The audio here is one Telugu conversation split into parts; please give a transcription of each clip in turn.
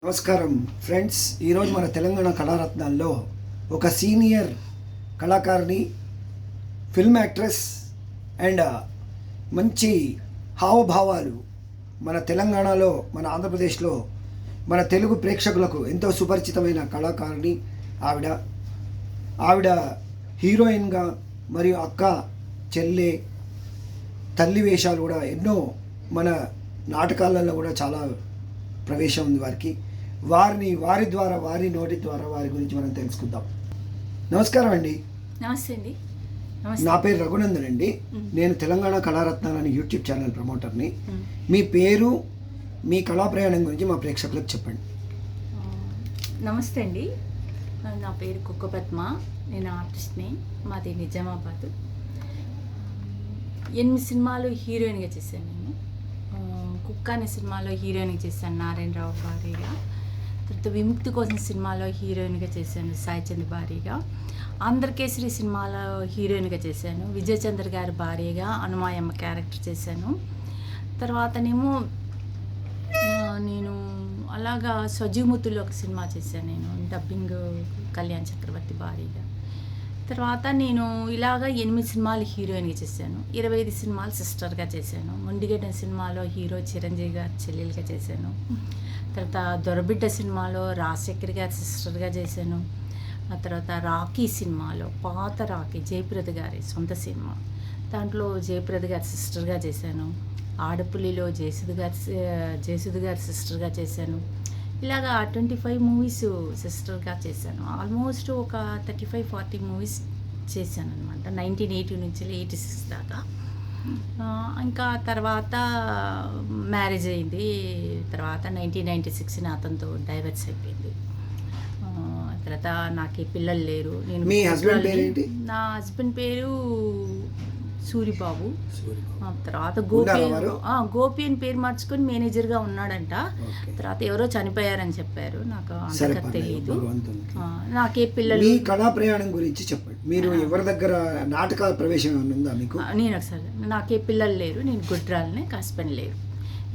నమస్కారం ఫ్రెండ్స్. ఈరోజు మన తెలంగాణ కళారత్నాల్లో ఒక సీనియర్ కళాకారిణి, ఫిల్మ్ యాక్ట్రెస్ అండ్ మంచి హావభావాలు మన తెలంగాణలో, మన ఆంధ్రప్రదేశ్లో, మన తెలుగు ప్రేక్షకులకు ఎంతో సుపరిచితమైన కళాకారిణి ఆవిడ హీరోయిన్గా మరియు అక్క, చెల్లె, తల్లి వేషాలు కూడా ఎన్నో మన నాటకాలలో కూడా చాలా ప్రవేశం ఉంది వారికి. వారి నోటి ద్వారా వారి గురించి మనం తెలుసుకుందాం. నమస్కారం అండి. నమస్తే అండి. నా పేరు రఘునందన్ అండి. నేను తెలంగాణ కళారత్నాలని యూట్యూబ్ ఛానల్ ప్రమోటర్ని. మీ పేరు, మీ కళా ప్రయాణం గురించి మా ప్రేక్షకులకు చెప్పండి. నమస్తే అండి. నా పేరు కుక్కపద్మ. నేను ఆర్టిస్ట్ని. మాది నిజామాబాద్. 8 సినిమాలు హీరోయిన్గా చేశాను. నేను కుక్క అనే సినిమాలో హీరోయిన్గా చేశాను నారాయణరావు భార్యగా. తర్వాత విముక్తి కోసం సినిమాలో హీరోయిన్గా చేశాను సాయిచంద్ భార్యగా. ఆంధ్రకేసరి సినిమాలో హీరోయిన్గా చేశాను విజయచంద్ర గారి భార్యగా అనుమాయమ్మ క్యారెక్టర్ చేశాను. తర్వాతనేమో నేను అలాగా సజీవమూర్తుల్లో ఒక సినిమా చేశాను. నేను డబ్బింగ్ కళ్యాణ్ చక్రవర్తి భార్యగా. తర్వాత నేను ఇలాగా 8 సినిమాలు హీరోయిన్గా చేశాను. 25 సినిమాలు సిస్టర్గా చేశాను. మొండిగడ్డ సినిమాలో హీరో చిరంజీవి గారి చెల్లెలుగా చేశాను. తర్వాత దొరబిడ్డ సినిమాలో రాజశేఖర్ గారి సిస్టర్గా చేశాను. ఆ తర్వాత రాఖీ సినిమాలో, పాత రాఖీ, జయప్రద గారి సొంత సినిమా, దాంట్లో జయప్రద గారి సిస్టర్గా చేశాను. ఆడపుల్లిలో జయసుధ గారి సిస్టర్గా చేశాను. ఇలాగా 25 మూవీస్ సిస్టర్గా చేశాను. ఆల్మోస్ట్ ఒక 35-40 మూవీస్ చేశాను అనమాట. 1980 నుంచి 86 దాకా. ఇంకా తర్వాత మ్యారేజ్ అయింది. తర్వాత 1996 అతనితో డైవర్స్ అయిపోయింది. తర్వాత నాకు పిల్లలు లేరు. నేను మీ హస్బెండ్ పేరు ఏంటి? నా హస్బెండ్ పేరు సూరిబాబు. తర్వాత గోపి అని పేరు మార్చుకొని మేనేజర్గా ఉన్నాడంట. తర్వాత ఎవరో చనిపోయారని చెప్పారు. నాకు అంతగా తెలియదు. నాకే పిల్లలు. మీ కళా ప్రయాణం గురించి చెప్పండి. మీరు ఎవరి దగ్గర నాటకాల ప్రవేశం ఉందా మీకు? నేను ఒకసారి, నాకే పిల్లలు లేరు, నేను గుడ్రాలని, హస్బెండ్ లేరు.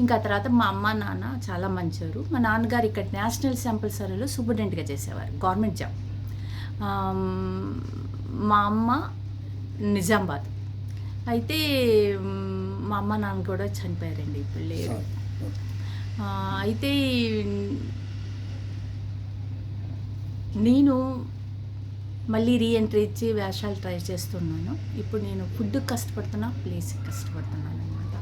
ఇంకా తర్వాత మా అమ్మ నాన్న చాలా మంచివారు. మా నాన్నగారు ఇక్కడ నేషనల్ శాంపుల్ సర్వేలో సూపరింటెండెంట్గా చేసేవారు, గవర్నమెంట్ జాబ్. మా అమ్మ నిజామాబాద్. అయితే మా అమ్మ నాన్న కూడా చనిపోయారండి, ఇప్పుడు లేరు. అయితే నేను మళ్ళీ రీఎంట్రీ ఇచ్చి వేషాలు ట్రై చేస్తున్నాను. ఇప్పుడు నేను ఫుడ్ కష్టపడుతున్నా, ప్లేస్కి కష్టపడుతున్నాను అనమాట.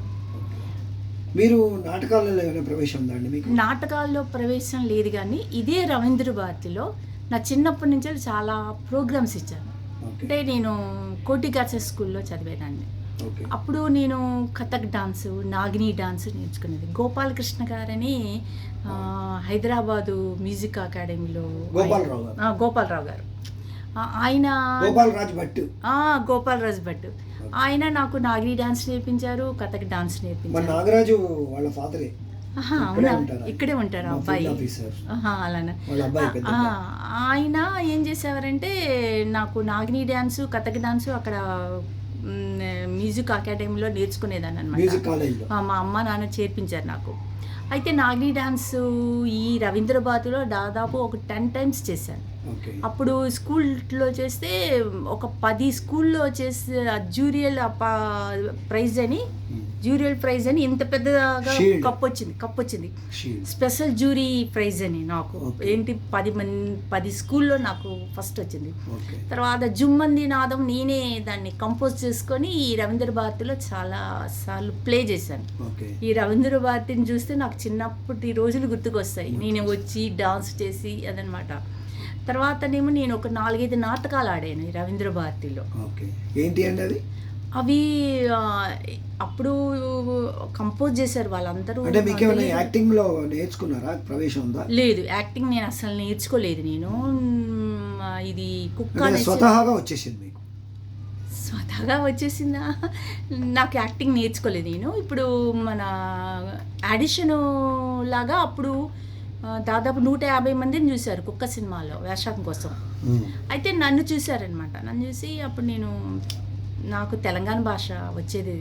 మీరు నాటకాలలో ఏమైనా ప్రవేశం ఉందా అండి మీకు? నాటకాల్లో ప్రవేశం లేదు, కానీ ఇదే రవీంద్ర భారతిలో నా చిన్నప్పటి నుంచి చాలా ప్రోగ్రామ్స్ ఇచ్చాను. అంటే నేను కోటి గార్సెస్ స్కూల్లో చదివేదాన్ని. అప్పుడు నేను కథక్ డాన్స్, నాగిని డాన్స్ నేర్చుకునేది. గోపాలకృష్ణ గారని హైదరాబాదు మ్యూజిక్ అకాడమీలో గోపాలరావు గారు, ఆయన గోపాలరాజు భట్, ఆయన నాకు నాగిని డాన్స్ నేర్పించారు, కథక్ డాన్స్ నేర్పించారు. నాగరాజు వాళ్ళ ఫాదరే. అవునా, ఇక్కడే ఉంటారు అబ్బాయి. అలానే ఆయన ఏం చేసేవారంటే నాకు నాగిని డ్యాన్సు, కథక్ డాన్సు అక్కడ మ్యూజిక్ అకాడమీలో నేర్చుకునేదాన్ని అనమాట. మా అమ్మ నాన్న చేర్పించారు నాకు. అయితే నాగిని డాన్సు ఈ రవీంద్ర భారతిలో దాదాపు ఒక 10 times చేశాను. అప్పుడు స్కూల్లో చేస్తే ఒక 10 స్కూల్లో చేస్తే జ్యూరియల్ ప్రైజ్ అని ఇంత పెద్దగా కప్ వచ్చింది. స్పెషల్ జ్యూరీ ప్రైజ్ అని నాకు ఏంటి 10 స్కూల్లో నాకు ఫస్ట్ వచ్చింది. తర్వాత జుమ్మంది నాదం నేనే దాన్ని కంపోజ్ చేసుకొని ఈ రవీంద్ర భారతిలో చాలా సార్లు ప్లే చేశాను. ఈ రవీంద్ర భారతిని చూస్తే నాకు చిన్నప్పటి రోజులు గుర్తుకొస్తాయి. నేను వచ్చి డాన్స్ చేసి అదనమాట. తర్వాతనేమో నేను ఒక 4-5 నాటకాలు ఆడాను ఈ రవీంద్ర భారతిలో. ఏంటి అండి అవి? అవి అప్పుడు కంపోజ్ చేశారు వాళ్ళందరూ. అంటే మీకు ఏమైనా యాక్టింగ్ లో నేర్చుకున్నారా? ప్రవేశం ఉందా? లేదు, యాక్టింగ్ నేను అసలు నేర్చుకోలేదు. నేను ఇది కుక్క స్వతహాగా వచ్చేసింది మీకు? స్వతహాగా వచ్చేసిందా? నాకు యాక్టింగ్ నేర్చుకోలేదు నేను. ఇప్పుడు మన ఆడిషన్ లాగా అప్పుడు దాదాపు 150 మందిని చూశారు కుక్క సినిమాలో వేషం కోసం. అయితే నన్ను చూశారనమాట. నన్ను చూసి అప్పుడు నాకు తెలంగాణ భాష వచ్చేది,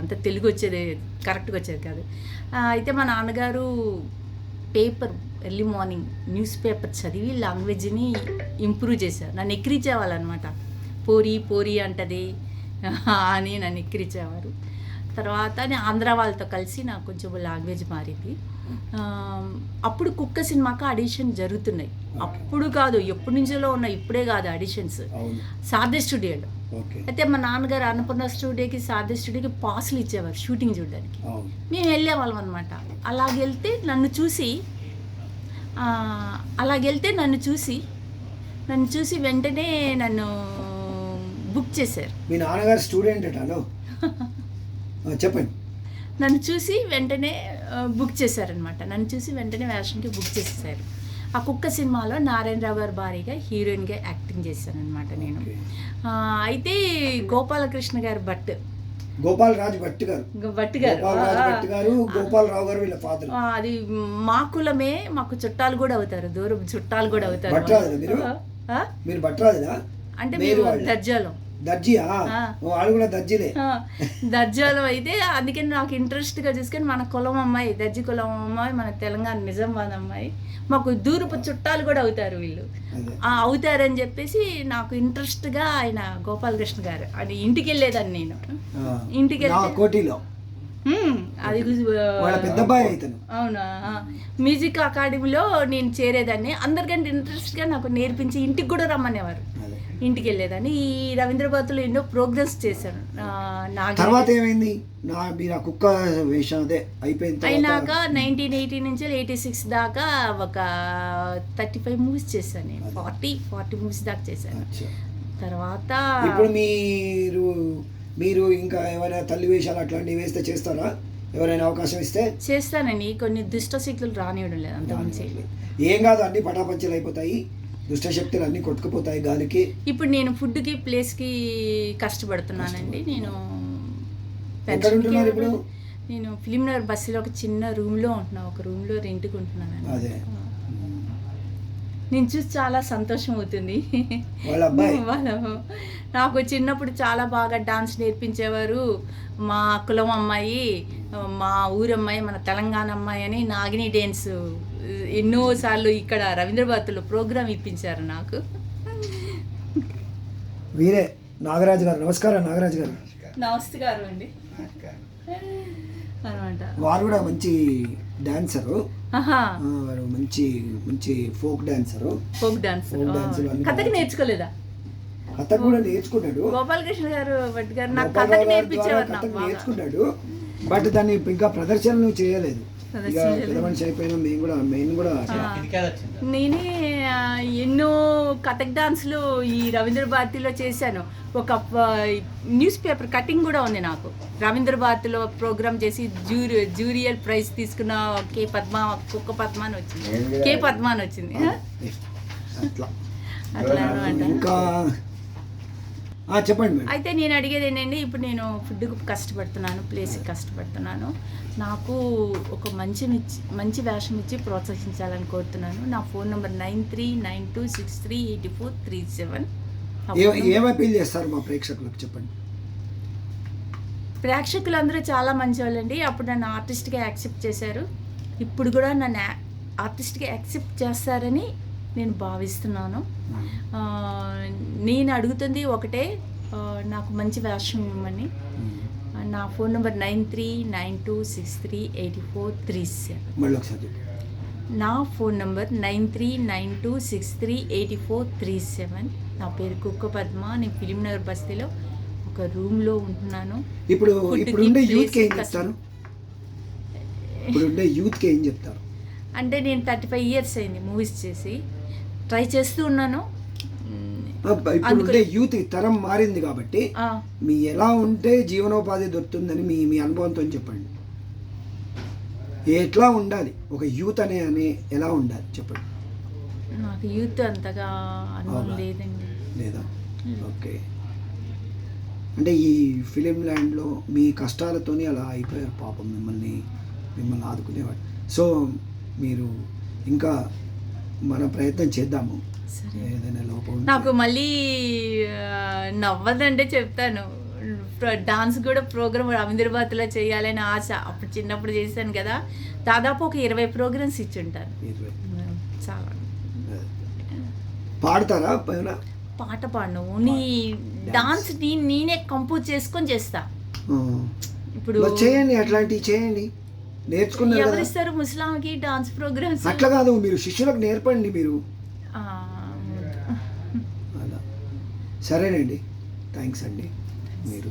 అంత తెలుగు వచ్చేది కరెక్ట్గా వచ్చేది కాదు. అయితే మా నాన్నగారు paper early morning news paper చదివి లాంగ్వేజ్ని ఇంప్రూవ్ చేశారు. నన్ను ఎక్కిరించేవాళ్ళనమాట. పోరి పోరి అంటది అని నన్ను ఎక్కిరించేవారు. తర్వాత నేను ఆంధ్ర వాళ్ళతో కలిసి నాకు కొంచెం లాంగ్వేజ్ మారింది. అప్పుడు కుక్క సినిమాకి ఆడిషన్ జరుగుతున్నాయి. అప్పుడు కాదు, ఎప్పటి నుంచో ఉన్నాయి, ఇప్పుడే కాదు ఆడిషన్స్. సారథి స్టూడియోలో అయితే మా నాన్నగారు అన్నపూర్ణ స్టూడియోకి, సారథి స్టూడియోకి పాసులు ఇచ్చేవారు షూటింగ్ చూడడానికి. మేము వెళ్ళేవాళ్ళం అనమాట. అలాగెళ్తే నన్ను చూసి వెంటనే నన్ను బుక్ చేశారు. మీ నాన్నగారు స్టూడెంట్ చెప్పండి. నన్ను చూసి వెంటనే బుక్ చేశారనమాట. నన్ను చూసి వెంటనే వేషంకి బుక్ చేసేసారు. ఆ కుక్క సినిమాలో నారాయణరావు గారు భారీగా హీరోయిన్గా యాక్టింగ్ చేశాను అనమాట నేను. అయితే గోపాలకృష్ణ గారు గోపాలరాజు భట్ గారు గోపాలరావు గారు వీళ్ళ ఫాదర్. అది మా కులమే, మాకు చుట్టాలు కూడా అవుతారు, దూరం చుట్టాలు కూడా అవుతారు. మీరు భట్రాజులా? అంటే మీరు దర్జాలో దర్జీయా? వాళ్ళు కూడా దర్జీలే. దర్జాలో అయితే అందుకని నాకు ఇంట్రెస్ట్గా చూసుకొని మన కులం అమ్మాయి, దర్జీ కులం అమ్మాయి, మన తెలంగాణ నిజామాబాద్ అమ్మాయి, మాకు దూరపు చుట్టాలు కూడా అవుతారు వీళ్ళు. అవుతారని చెప్పేసి నాకు ఇంట్రెస్ట్గా ఆయన గోపాలకృష్ణ గారు అది ఇంటికి వెళ్ళేదాన్ని నేను. ఇంటికి కోటిలో అది అవునా? మ్యూజిక్ అకాడమీలో నేను చేరేదాన్ని. అందరికంటే ఇంట్రెస్ట్గా నాకు నేర్పించి ఇంటికి కూడా రమ్మనేవారు. ఇంటికి వెళ్ళేదాన్ని. ఈ రవీంద్రబాద్లో ఎన్నో ప్రోగ్రామ్స్ చేశాను. తర్వాత ఏమైంది? మీరు ఆ కుక్క వేషం అదే అయినాక 1980 నుంచి 86 దాకా ఒక 35 మూవీస్ చేశాను నేను. 40 మూవీస్ దాకా చేశాను. తర్వాత ఇప్పుడు మీరు ఇంకా ఏమైనా తల్లి వేషాలు అట్లాంటివి వేస్తే చేస్తారా? ఎవరైనా అవకాశం ఇస్తే చేస్తానండి. కొన్ని దుష్ట శక్తులు రానివ్వడం లేదు, అంత మంచి ఏం కాదు, అన్ని పటాపంచలు అయిపోతాయి, దుష్టశక్తులు అన్నీ కొట్టుకుపోతాయి గాలికి. ఇప్పుడు నేను ఫుడ్కి ప్లేస్కి కష్టపడుతున్నానండి. నేను ఎక్కడ ఉంటున్నారు ఇప్పుడు? నేను ఫిలింనగర్ బస్సులో ఒక చిన్న రూమ్లో ఉంటున్నాను. ఒక రూమ్లో రెంట్కి ఉంటున్నాను. అదే నేను చూసి చాలా సంతోషం అవుతుంది. నాకు చిన్నప్పుడు చాలా బాగా డాన్స్ నేర్పించేవారు. మా కులం అమ్మాయి, మా ఊరమ్మాయి, మన తెలంగాణ అమ్మాయి అని నాగిని డ్యాన్స్ ఎన్నోసార్లు ఇక్కడ రవీంద్రబాద్లో ప్రోగ్రామ్ ఇప్పించారు నాకు. వీరే నాగరాజు గారు. నమస్కారం నాగరాజు గారు. నమస్కారం అండి అనమాట. వారు కూడా మంచి డాన్సరు, వారు మంచి మంచి ఫోక్ డాన్సరు. కథకి నేర్చుకోలేదా? కథకు కూడా నేర్చుకున్నాడు గోపాలకృష్ణ గారు భట్ గారు. నాకు కథకి నేర్పించేవారు. నేర్చుకున్నాడు, బట్ దాన్ని ఇంకా ప్రదర్శనలు చేయలేదు. మనిషి అయిపోయినా మేము కూడా నేనే ఎన్నో కథక్ డాన్స్లు ఈ రవీంద్ర భారతిలో చేశాను. ఒక న్యూస్ పేపర్ కటింగ్ కూడా ఉంది నాకు. రవీంద్ర భారతిలో ప్రోగ్రామ్ చేసి జూరియల్ ప్రైజ్ తీసుకున్న కుక్క పద్మ అని వచ్చింది, కే పద్మ అని వచ్చింది. అట్లా ఇంకా చెప్పండి. అయితే నేను అడిగేది ఏంటంటే, ఇప్పుడు నేను ఫుడ్కి కష్టపడుతున్నాను, ప్లేస్కి కష్టపడుతున్నాను. నాకు ఒక మంచి వేషం ఇచ్చి ప్రోత్సహించాలని కోరుతున్నాను. నా ఫోన్ నెంబర్ 9392638437. ఏం అపీల్ చేస్తారు మా ప్రేక్షకులకు చెప్పండి. ప్రేక్షకులందరూ చాలా మంచి వాళ్ళండి. అప్పుడు నన్ను ఆర్టిస్ట్గా యాక్సెప్ట్ చేశారు. ఇప్పుడు కూడా నన్ను ఆర్టిస్ట్గా యాక్సెప్ట్ చేస్తారని నేను భావిస్తున్నాను. నేను అడుగుతుంది ఒకటే, నాకు మంచి వేషం ఇవ్వమని. నా ఫోన్ నెంబర్ 9392638437. నా ఫోన్ నెంబర్ 9392638437. నా పేరు కుక్క పద్మ. నేను ఫిలింనగర్ బస్తీలో ఒక రూమ్లో ఉంటున్నాను. ఇప్పుడు యూత్కి ఏం చెప్తారు? అంటే నేను 35 years అయింది మూవీస్ చేసి, ట్రై చేస్తూ ఉన్నాను. ఇప్పుడు యూత్ తరం మారింది కాబట్టి మీ ఎలా ఉంటే జీవనోపాధి దొరుకుతుందని మీ అనుభవంతో చెప్పండి. ఎట్లా ఉండాలి ఒక యూత్ అనే ఎలా ఉండాలి చెప్పండి. నాకు యూత్ అంతగా అనుభవం లేదండి. లేదా? ఓకే. అంటే ఈ ఫిలిం ల్యాండ్లో మీ కష్టాలతోని అలా అయిపోయారు పాపం. మిమ్మల్ని ఆదుకునేవాడు. సో మీరు ఇంకా మన ప్రయత్నం చేద్దాము. ఏదైనా లోపం నాకు మళ్ళీ నవ్వదంటే చెప్తాను. డాన్స్ కూడా ప్రోగ్రామ్ రవీంద్రబాద్లో చేయాలని ఆశ. అప్పుడు చిన్నప్పుడు చేశాను కదా, దాదాపు ఒక 20 ప్రోగ్రామ్స్ ఇచ్చుంటారు. చాలా పాడతారా పైన? పాట పాడను, నీ డాన్స్ నేనే కంపోజ్ చేసుకొని చేస్తా. ఇప్పుడు మరి చేయండి, అట్లాంటివి చేయండి, నేర్చుకున్నారు కదా. ఎవరిస్తారు ముస్లాంకి డాన్స్ ప్రోగ్రామ్స్? అట్లా కాదు, మీరు శిష్యులకు నేర్పండి మీరు. అలా సరేనండి, థ్యాంక్స్ అండి. మీరు